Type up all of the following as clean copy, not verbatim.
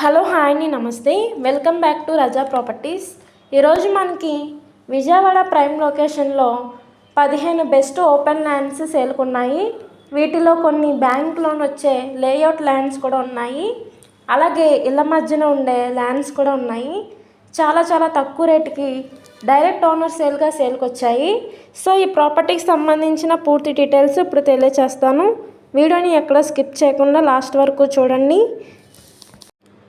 Hello hi అండి, నమస్తే. Welcome back to Raza properties. ఈరోజు మనకి విజయవాడ ప్రైమ్ లొకేషన్లో 15 బెస్ట్ ఓపెన్ ల్యాండ్స్ సేల్కున్నాయి. వీటిలో కొన్ని బ్యాంక్ లోన్ వచ్చే లేఅవుట్ ల్యాండ్స్ కూడా ఉన్నాయి. అలాగే ఇళ్ళ మధ్యన ఉండే ల్యాండ్స్ కూడా ఉన్నాయి. చాలా తక్కువ రేటుకి డైరెక్ట్ ఓనర్ సేల్కి వచ్చాయి. సో ఈ ప్రాపర్టీకి సంబంధించిన పూర్తి డీటెయిల్స్ ఇప్పుడు తెలియచేస్తాను. వీడియోని ఎక్కడ స్కిప్ చేయకుండా లాస్ట్ వరకు చూడండి.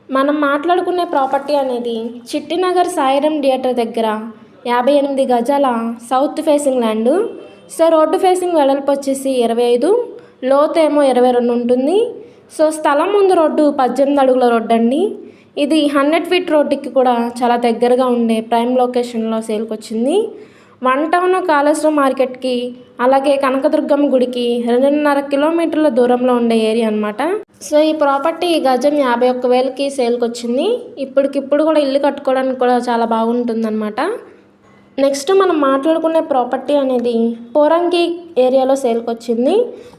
మనం మాట్లాడుకునే ప్రాపర్టీ అనేది చిట్టినగర్ సాయిరాం థియేటర్ దగ్గర 58 గజాల south facing land. So road facing వెడల్పు వచ్చేసి 25, లోతు ఏమో 22 ఉంటుంది. సో స్థలం ముందు రోడ్డు 18 అడుగుల రోడ్డు అండి. ఇది 100 ఫీట్ రోడ్డుకి కూడా చాలా దగ్గరగా ఉండే ప్రైమ్ లొకేషన్లో సేల్కి వచ్చింది. 1 టౌన్ కాళేశ్వరం మార్కెట్కి అలాగే కనకదుర్గమ్మ గుడికి 2.5 కిలోమీటర్ల దూరంలో ఉండే ఏరియా అనమాట. సో ఈ ప్రాపర్టీ గజం 51,000కి సేల్కి వచ్చింది. ఇప్పటికిప్పుడు కూడా ఇల్లు కట్టుకోవడానికి కూడా చాలా బాగుంటుందన్నమాట. నెక్స్ట్ మనం మాట్లాడుకునే ప్రాపర్టీ అనేది పోరంకి ఏరియాలో సేల్కి వచ్చింది.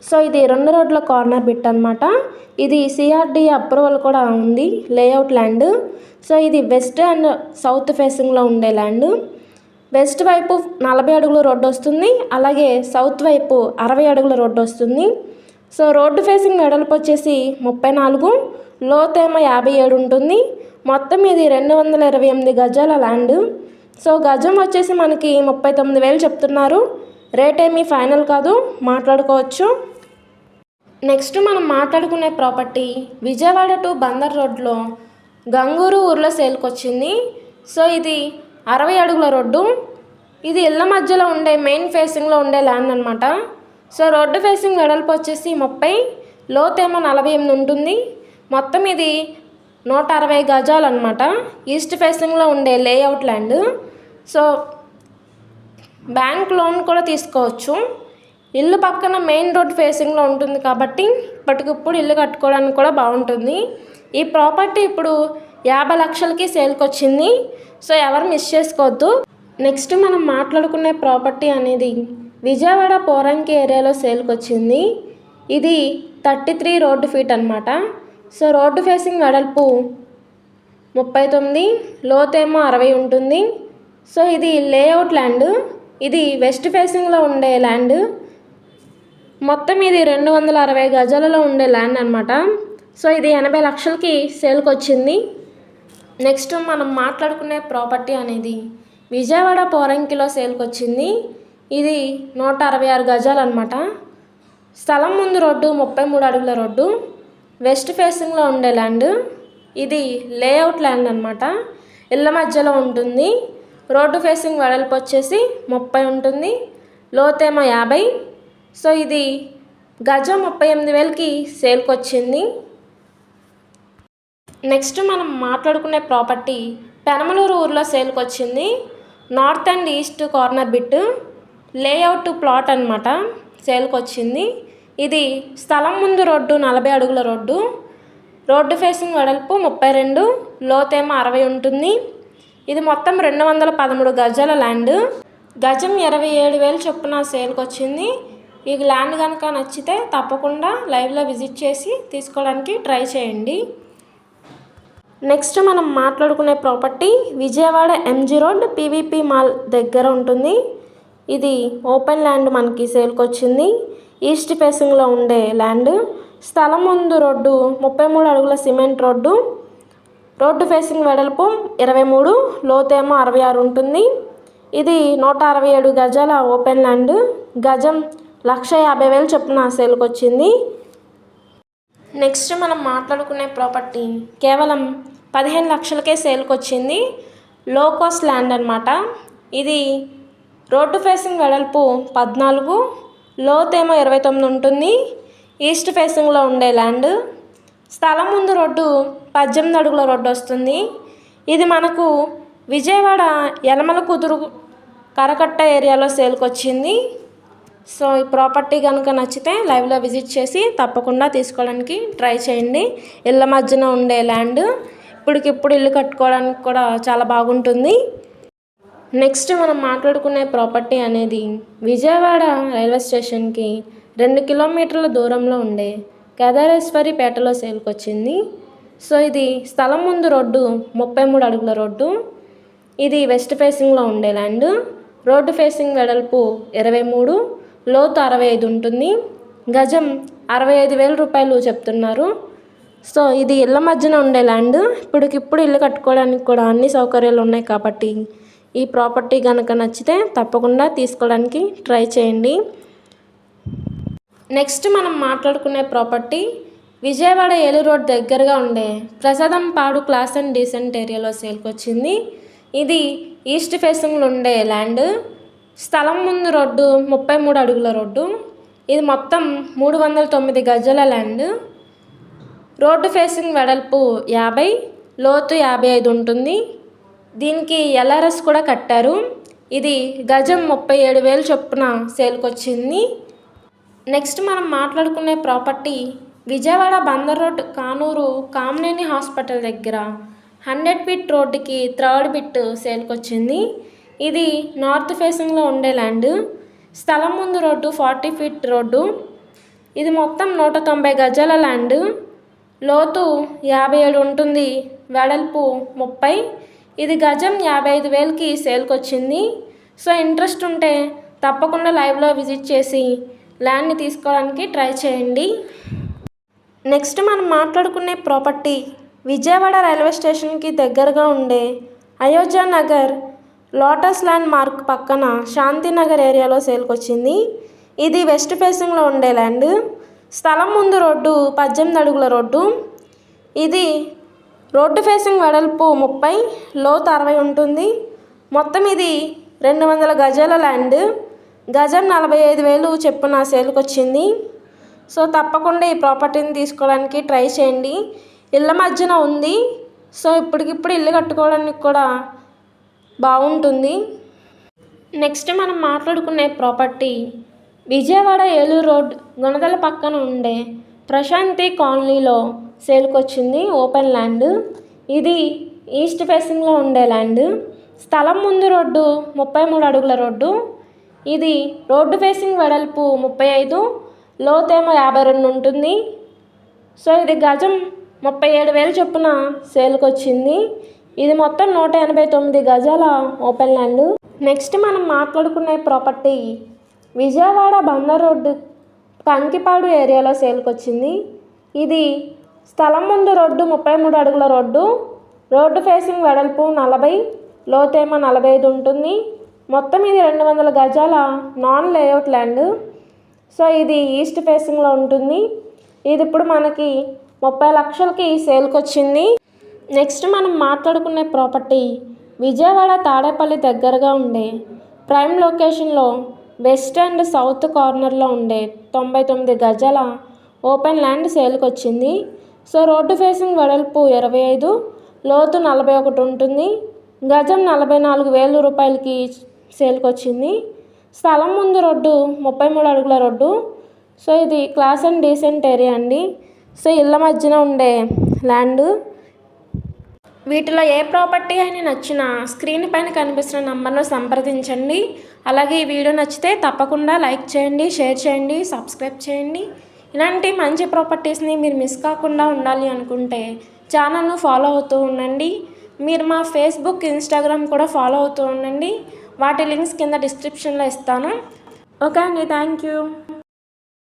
సో ఇది 2 రోడ్ల కార్నర్ బిట్ అనమాట. ఇది సిఆర్డి అప్రూవల్ కూడా ఉంది, లేఅవుట్ ల్యాండ్. సో ఇది వెస్ట్ అండ్ సౌత్ ఫేసింగ్లో ఉండే ల్యాండ్. వెస్ట్ వైపు 40 అడుగుల రోడ్డు వస్తుంది, అలాగే సౌత్ వైపు 60 అడుగుల రోడ్డు వస్తుంది. సో రోడ్డు ఫేసింగ్ వెడల్పు వచ్చేసి 34, లోతు ఏమో 57 ఉంటుంది. మొత్తం ఇది 228 గజాల ల్యాండ్. సో గజం వచ్చేసి మనకి 39,000 చెప్తున్నారు. రేట్ ఏమీ ఫైనల్ కాదు, మాట్లాడుకోవచ్చు. నెక్స్ట్ మనం మాట్లాడుకునే ప్రాపర్టీ విజయవాడ టు బందర్ రోడ్లో గంగూరు ఊర్లో సేల్కి వచ్చింది. సో ఇది 60 అడుగుల రోడ్డు. ఇది ఇళ్ళ మధ్యలో ఉండే మెయిన్ ఫేసింగ్లో ఉండే ల్యాండ్ అనమాట. సో రోడ్డు ఫేసింగ్ వెడల్పు వచ్చేసి 30, లోతు ఏమో 48 ఉంటుంది. మొత్తం ఇది 160 గజాలు అనమాట. ఈస్ట్ ఫేసింగ్లో ఉండే layout land. So bank loan కూడా తీసుకోవచ్చు. ఇల్లు పక్కన మెయిన్ రోడ్ ఫేసింగ్లో ఉంటుంది కాబట్టి ఇప్పటికిప్పుడు ఇల్లు కట్టుకోవడానికి కూడా బాగుంటుంది. ఈ ప్రాపర్టీ ఇప్పుడు 50 లక్షలకి సేల్కి వచ్చింది. సో ఎవరు మిస్ చేసుకోవద్దు. నెక్స్ట్ మనం మాట్లాడుకునే ప్రాపర్టీ అనేది విజయవాడ పోరంకి ఏరియాలో సేల్కి వచ్చింది. ఇది 33 రోడ్డు ఫీట్ అనమాట. సో రోడ్డు ఫేసింగ్ వెడల్పు 39, లోతు ఏమో 60 ఉంటుంది. సో ఇది లేఅవుట్ ల్యాండ్. ఇది వెస్ట్ ఫేసింగ్లో ఉండే ల్యాండ్. మొత్తం ఇది 260 గజాలలో ఉండే ల్యాండ్ అనమాట. సో ఇది 80 లక్షలకి సేల్కి వచ్చింది. నెక్స్ట్ మనం మాట్లాడుకునే ప్రాపర్టీ అనేది విజయవాడ పోరంకిలో సేల్కి వచ్చింది. ఇది 166 గజాలు అనమాట. స్థలం ముందు రోడ్డు 33 అడుగుల రోడ్డు, వెస్ట్ ఫేసింగ్లో ఉండే ల్యాండ్. ఇది లేఅవుట్ ల్యాండ్ అనమాట. ఇళ్ళ మధ్యలో ఉంటుంది. రోడ్డు ఫేసింగ్ వెడల్పు వచ్చేసి 30 ఉంటుంది, లోతేమో 50. సో ఇది గజం 38,000కి సేల్కి వచ్చింది. నెక్స్ట్ మనం మాట్లాడుకునే ప్రాపర్టీ పెనమలూరు ఊర్లో సేల్కి వచ్చింది. North and east corner bit layout plot అనమాట. సేల్కి వచ్చింది. ఇది స్థలం ముందు రోడ్డు 40 అడుగుల రోడ్డు, రోడ్డు ఫేసింగ్ వెడల్పు 32, లోతేమో 60 ఉంటుంది. ఇది మొత్తం 213 గజాల ల్యాండ్. గజం 27,000 చొప్పున సేల్కి వచ్చింది. ఈ ల్యాండ్ కనుక నచ్చితే తప్పకుండా లైవ్లో విజిట్ చేసి తీసుకోవడానికి ట్రై చేయండి. నెక్స్ట్ మనం మాట్లాడుకునే property Vijayawada MG road PVP mall దగ్గర ఉంటుంది. ఇది ఓపెన్ ల్యాండ్ మనకి సేల్కి వచ్చింది. ఈస్ట్ ఫేసింగ్లో ఉండే ల్యాండ్. స్థలం ముందు రోడ్డు 33 అడుగుల సిమెంట్ రోడ్డు, రోడ్డు ఫేసింగ్ వెడల్పు 23, లోతేమో 66 ఉంటుంది. ఇది 167 గజాల ఓపెన్ ల్యాండ్. గజం 150,000 చొప్పున సేల్కి వచ్చింది. నెక్స్ట్ మనం మాట్లాడుకునే ప్రాపర్టీ కేవలం 15 లక్షలకే సేల్కి వచ్చింది. లో కాస్ట్ ల్యాండ్ అనమాట. ఇది రోడ్డు ఫేసింగ్ వెడల్పు 14, లోతేమో 29 ఉంటుంది. ఈస్ట్ ఫేసింగ్లో ఉండే ల్యాండ్. స్థలం ముందు రోడ్డు 18 అడుగుల రోడ్డు వస్తుంది. ఇది మనకు విజయవాడ యలమల కుదురు కరకట్ట ఏరియాలో సేల్కి వచ్చింది. సో ఈ ప్రాపర్టీ కనుక నచ్చితే లైవ్లో విజిట్ చేసి తప్పకుండా తీసుకోవడానికి ట్రై చేయండి. ఇళ్ళ మధ్యన ఉండే ల్యాండ్. ఇప్పటికిప్పుడు ఇల్లు కట్టుకోవడానికి కూడా చాలా బాగుంటుంది. నెక్స్ట్ మనం మాట్లాడుకునే ప్రాపర్టీ అనేది విజయవాడ రైల్వే స్టేషన్కి 2 కిలోమీటర్ల దూరంలో ఉండే కేదారేశ్వరి పేటలో సేల్కి వచ్చింది. సో ఇది స్థలం ముందు రోడ్డు 33 అడుగుల రోడ్డు. ఇది వెస్ట్ ఫేసింగ్లో ఉండే ల్యాండ్. రోడ్డు ఫేసింగ్ వెడల్పు 23, లోతు 65 ఉంటుంది. గజం 65,000 రూపాయలు చెప్తున్నారు. సో ఇది ఇళ్ళ మధ్యన ఉండే ల్యాండ్. ఇప్పటికిప్పుడు ఇల్లు కట్టుకోవడానికి కూడా అన్ని సౌకర్యాలు ఉన్నాయి కాబట్టి ఈ ప్రాపర్టీ కనుక నచ్చితే తప్పకుండా తీసుకోవడానికి ట్రై చేయండి. నెక్స్ట్ మనం మాట్లాడుకునే ప్రాపర్టీ విజయవాడ ఏలూరు రోడ్ దగ్గరగా ఉండే ప్రసాదంపాడు క్లాస్ అండ్ డీసెంట్ ఏరియాలో సేల్కి వచ్చింది. ఇది ఈస్ట్ ఫేసింగ్లో ఉండే ల్యాండ్. స్థలం ముందు రోడ్డు 33 అడుగుల రోడ్డు. ఇది మొత్తం 309 గజాల ల్యాండ్. రోడ్డు ఫేసింగ్ వెడల్పు 50, లోతు 55 ఉంటుంది. దీనికి ఎల్ఆర్ఎస్ కూడా కట్టారు. ఇది గజం 37,000 చొప్పున సేల్కి వచ్చింది. నెక్స్ట్ మనం మాట్లాడుకునే property Vijayawada Bandar road Kanuru Kamineni hospital దగ్గర 100 ఫీట్ రోడ్డుకి 3rd బిట్ సేల్కి వచ్చింది. ఇది నార్త్ ఫేసింగ్లో ఉండే ల్యాండ్. స్థలం ముందు రోడ్డు 40 ఫీట్ రోడ్డు. ఇది మొత్తం 190 గజాల ల్యాండ్. లోతు 57 ఉంటుంది, వెడల్పు 30. ఇది గజం 55,000కి సేల్కి వచ్చింది. సో ఇంట్రెస్ట్ ఉంటే తప్పకుండా లైవ్లో విజిట్ చేసి ల్యాండ్ని తీసుకోవడానికి ట్రై చేయండి. నెక్స్ట్ మనం మాట్లాడుకునే ప్రాపర్టీ విజయవాడ రైల్వే స్టేషన్కి దగ్గరగా ఉండే Ayodhya Nagar lotus land mark పక్కన శాంతినగర్ ఏరియాలో సేల్కి వచ్చింది. ఇది వెస్ట్ ఫేసింగ్లో ఉండే ల్యాండ్. స్థలం ముందు రోడ్డు 18 అడుగుల రోడ్డు. ఇది రోడ్డు ఫేసింగ్ వెడల్పు 30, లోతు 60 ఉంటుంది. మొత్తం ఇది 200 గజాల ల్యాండ్. గజం 45,000 చెప్పున సేల్కి వచ్చింది. సో తప్పకుండా ఈ ప్రాపర్టీని తీసుకోవడానికి ట్రై చేయండి. ఇళ్ళ మధ్యన ఉంది. సో ఇప్పటికిప్పుడు ఇల్లు కట్టుకోవడానికి కూడా బాగుంటుంది. నెక్స్ట్ మనం మాట్లాడుకునే ప్రాపర్టీ విజయవాడ ఏలూరు రోడ్ గుణదల పక్కన ఉండే ప్రశాంతి కాలనీలో సేల్కి వచ్చింది. Open land. ఇది ఈస్ట్ ఫేసింగ్లో ఉండే ల్యాండ్. స్థలం ముందు రోడ్డు 33 అడుగుల రోడ్డు. ఇది రోడ్డు ఫేసింగ్ వెడల్పు 35, లోతేమో 52 ఉంటుంది. సో ఇది గజం 37,000 చొప్పున సేల్కి వచ్చింది. ఇది మొత్తం 189 గజాల ఓపెన్ ల్యాండ్. నెక్స్ట్ మనం మాట్లాడుకునే ప్రాపర్టీ విజయవాడ బందర్ రోడ్డు కంకిపాడు ఏరియాలో సేల్కి వచ్చింది. ఇది స్థలం ముందు రోడ్డు 33 అడుగుల రోడ్డు. రోడ్డు ఫేసింగ్ వెడల్పు 40, లోతేమో 45 ఉంటుంది. మొత్తం ఇది 200 గజాల నాన్ లేఅవుట్ ల్యాండ్. సో ఇది ఈస్ట్ ఫేసింగ్లో ఉంటుంది. ఇది ఇప్పుడు మనకి 30 లక్షలకి సేల్కి వచ్చింది. నెక్స్ట్ మనం మాట్లాడుకునే ప్రాపర్టీ విజయవాడ తాడేపల్లి దగ్గరగా ఉండే ప్రైమ్ లొకేషన్లో వెస్ట్ అండ్ సౌత్ కార్నర్లో ఉండే 99 గజాల ఓపెన్ ల్యాండ్ సేల్కి వచ్చింది. సో రోడ్డు ఫేసింగ్ వెడల్పు 25, లోతు 41 ఉంటుంది. గజం 44,000 రూపాయలకి సేల్కి వచ్చింది. స్థలం ముందు రోడ్డు 33 అడుగుల రోడ్డు. సో ఇది క్లాస్ అండ్ డీసెంట్ ఏరియా అండి. సో ఇళ్ళ మధ్యన ఉండే ల్యాండ్. వీటిలో ఏ ప్రాపర్టీ అయినా నచ్చినా స్క్రీన్ పైన కనిపిస్తున్న నంబర్ను సంప్రదించండి. అలాగే ఈ వీడియో నచ్చితే తప్పకుండా లైక్ చేయండి, షేర్ చేయండి, సబ్స్క్రైబ్ చేయండి. ఇలాంటి మంచి ప్రాపర్టీస్ని మీరు మిస్ కాకుండా ఉండాలి అనుకుంటే ఛానల్ను ఫాలో అవుతూ ఉండండి. మీరు మా ఫేస్బుక్, ఇన్స్టాగ్రామ్ కూడా ఫాలో అవుతూ ఉండండి. వాటి లింక్స్ కింద డిస్క్రిప్షన్లో ఇస్తాను. ఓకే అండి, థ్యాంక్ యూ.